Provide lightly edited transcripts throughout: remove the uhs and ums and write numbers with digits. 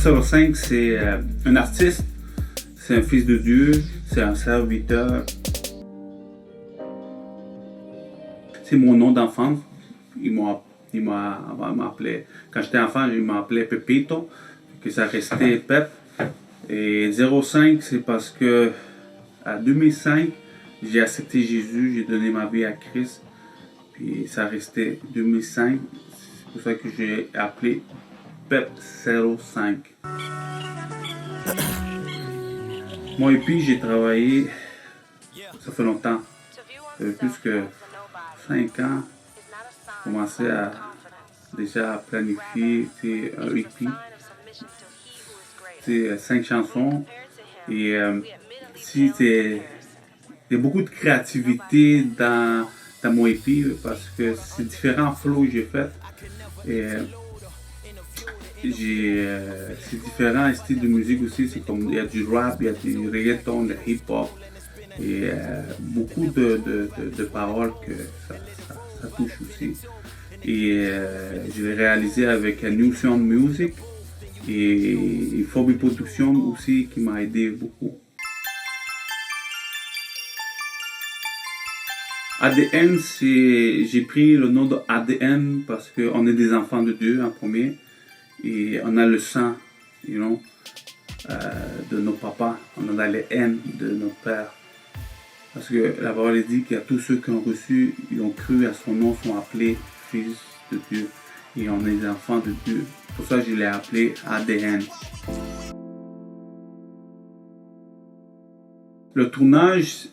Pep05, c'est un artiste, c'est un fils de Dieu, c'est un serviteur. C'est mon nom d'enfance. Il m'a appelé, quand j'étais enfant, il m'a appelé Pepito, que ça restait Pep. Et 05, c'est parce que à 2005, j'ai accepté Jésus, j'ai donné ma vie à Christ. Puis ça restait 2005. C'est pour ça que j'ai appelé Pep05. Moi et puis j'ai travaillé, ça fait longtemps, ça fait plus que 5 ans. J'ai commencé à déjà planifier un EP, 5 chansons. Et si il y a beaucoup de créativité dans mon EP parce que c'est différents flows que j'ai fait. Et c'est différents styles de musique aussi. C'est comme il y a du rap, il y a du reggaeton, du hip-hop. Et beaucoup de paroles que ça touche aussi. Et je l'ai réalisé avec New Sound Music et Phobie Production aussi qui m'a aidé beaucoup. ADN, j'ai pris le nom de ADN parce qu'on est des enfants de Dieu en premier et on a le sang, de nos papas, on a les haines de nos pères. Parce que la parole dit qu'il y a tous ceux qui ont reçu, ils ont cru à son nom, sont appelés fils de Dieu. Et on est des enfants de Dieu. Pour ça, je l'ai appelé ADN. Le tournage,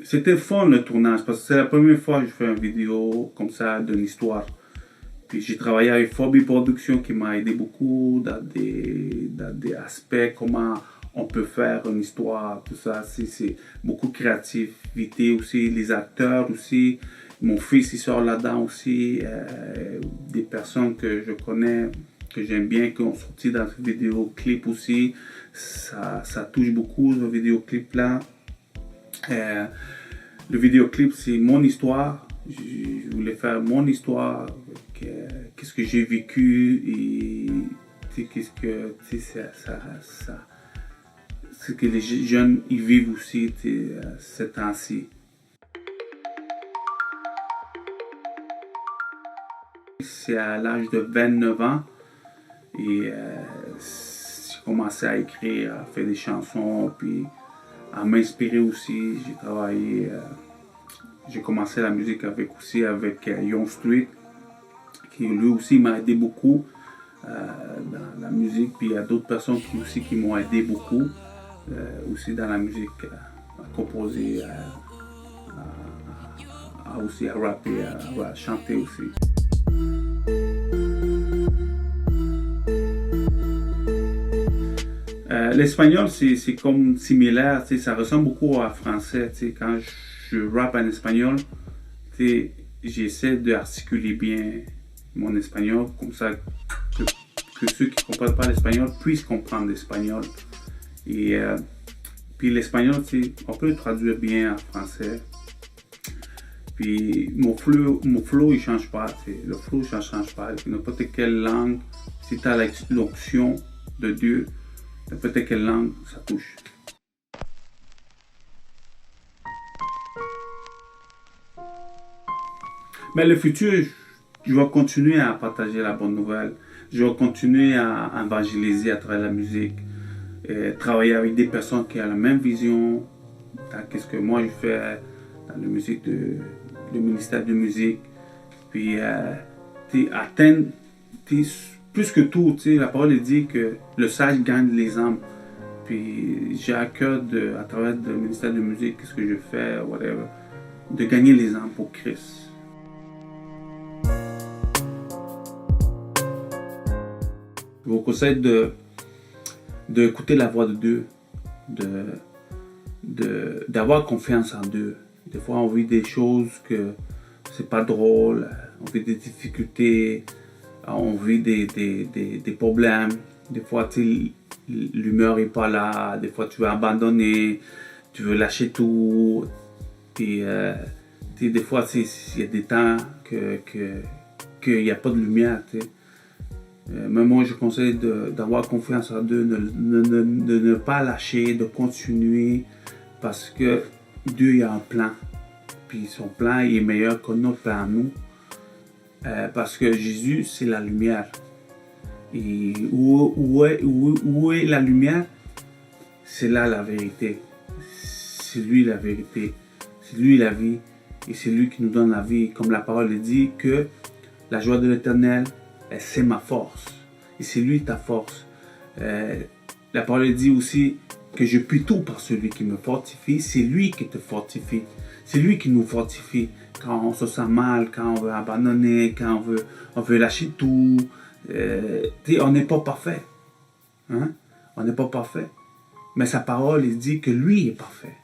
c'était fun le tournage parce que c'est la première fois que je fais une vidéo comme ça d'une histoire. Puis j'ai travaillé avec Phobie Production qui m'a aidé beaucoup dans des aspects, comment on peut faire une histoire, tout ça. C'est beaucoup de créativité aussi, les acteurs aussi. Mon fils il sort là-dedans aussi, des personnes que je connais, que j'aime bien, qui ont sorti dans ce vidéoclip aussi. Ça touche beaucoup ce vidéoclip-là. Le vidéoclip, c'est mon histoire. Je voulais faire mon histoire, qu'est-ce que j'ai vécu et qu'est-ce que ce que les jeunes ils vivent aussi ces temps-ci. C'est à l'âge de 29 ans et j'ai commencé à écrire, à faire des chansons, puis à m'inspirer aussi. J'ai travaillé, j'ai commencé la musique avec Young Street, qui lui aussi m'a aidé beaucoup dans la musique. Puis il y a d'autres personnes qui m'ont aidé beaucoup aussi dans la musique, à composer, aussi à rapper, à chanter aussi. L'espagnol, c'est comme similaire, ça ressemble beaucoup au français. Quand je rappe en espagnol, j'essaie d'articuler bien mon espagnol, comme ça que ceux qui ne comprennent pas l'espagnol puissent comprendre l'espagnol. Et puis l'espagnol, on peut le traduire bien en français. Puis mon flow il ne change pas. Le flow ne change pas. N'importe quelle langue, si tu as l'option de Dieu, n'importe quelle langue, ça touche. Mais le futur, je vais continuer à partager la bonne nouvelle. Je vais continuer à évangéliser à travers la musique. Et travailler avec des personnes qui ont la même vision dans qu'est-ce que moi je fais dans la musique, le ministère de musique. Puis atteindre, plus que tout, la parole dit que le sage gagne les âmes. Puis j'ai à cœur à travers le ministère de musique, qu'est-ce que je fais, whatever, de gagner les âmes pour Christ. Je vous conseille d'écouter la voix de Dieu, d'avoir confiance en Dieu. Des fois, on vit des choses que c'est pas drôle, on vit des difficultés, on vit des problèmes. Des fois, l'humeur n'est pas là, des fois, tu veux abandonner, tu veux lâcher tout. Et des fois, il y a des temps qu'il n'y a pas de lumière. Mais moi, je conseille d'avoir confiance en Dieu, de ne pas lâcher, de continuer, parce que Dieu il a un plan. Puis son plan est meilleur que notre plan à nous. Parce que Jésus, c'est la lumière. Et où est la lumière? C'est là la vérité. C'est lui la vérité. C'est lui la vie. Et c'est lui qui nous donne la vie. Comme la parole dit que la joie de l'Éternel, c'est ma force. Et c'est lui ta force. La parole dit aussi que je puis tout par celui qui me fortifie. C'est lui qui te fortifie. C'est lui qui nous fortifie. Quand on se sent mal, quand on veut abandonner, quand on veut lâcher tout. On n'est pas parfait. Hein? On n'est pas parfait. Mais sa parole, il dit que lui est parfait.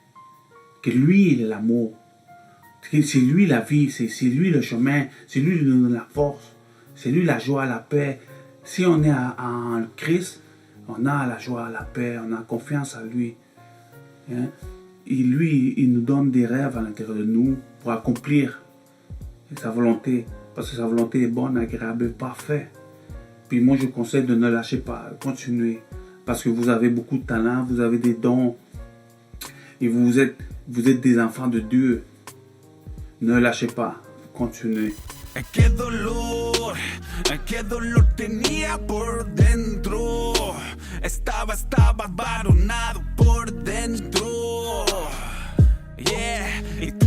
Que lui, il est l'amour. C'est lui la vie, c'est lui le chemin, c'est lui qui nous donne la force, c'est lui la joie, la paix. Si on est en Christ, on a la joie, la paix, on a confiance en lui. Hein? Et lui, il nous donne des rêves à l'intérieur de nous pour accomplir sa volonté. Parce que sa volonté est bonne, agréable, parfaite. Puis moi, je conseille de ne lâcher pas, continuer. Parce que vous avez beaucoup de talent, vous avez des dons. Et vous êtes des enfants de Dieu. Ne lâchez pas, continuez. Qué dolor tenía por dentro. Estaba abandonado por dentro. Yeah, y tú